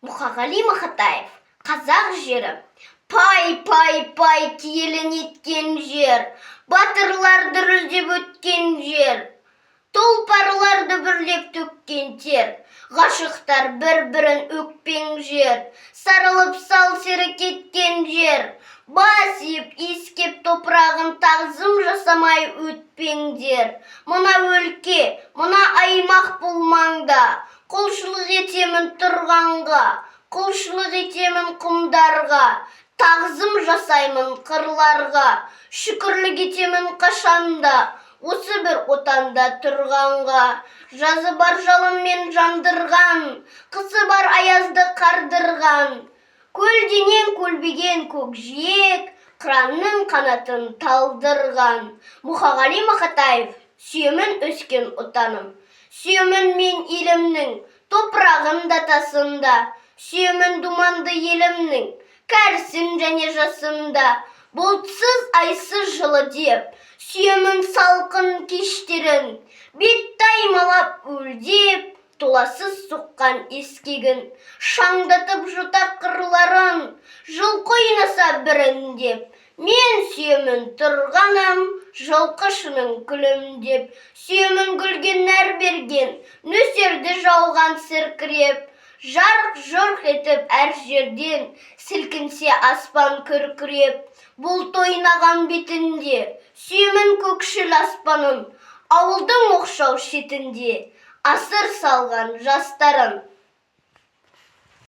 Мұқағали Мақатаев, қазақ жері. Пай киелін еткен жер, батырлар дүрілдеп өткен жер, тұлпарларды бүрлеп төккен тер, ғашықтар бір-бірін өкпен жер, сарылып сал сері кеткен жер, бас иіп иіскеп топырағын тағзым жасамай өтпеңдер. Мұна өлке, мұна аймақ бұл маңда, құлшылық етемін тұрғанға, құлшылық етемін құмдарға, тағзым жасаймын қырларға, шүкірлік етемін қашанда, осы бір отанда тұрғанға. Жазы бар жалынмен жандырған, қысы бар аязды қардырған, көлденең көлбеген көкжиек, қыранның қанатын талдырған. Мұқағали Мақатаев, сүйемін өскен отаным, сүйемін мен елімнің топырағын да тасында, сүйемін думанды елімнің кәрісін және жасында, бұлтсыз айсыз жылы деп, сүйемін салқын кештерін, беттай малап өлдеп, толасыз соққан ескегін, шаңдатып жұтақ қырларын, жылқы ойнаса біріндеп. Мен сүйемін тұрғаным, жылқышының күлімдеп, сүйемін гүлге нәр берген, нөсерді жауған сіркіреп, жарқ-жұрқ етіп әр жерден, сілкінсе аспан күркіреп, бұлт ойнаған бетінде, сүйемін көкшіл аспанын, ауылдың оқшау шетінде, асыр салған жастарын.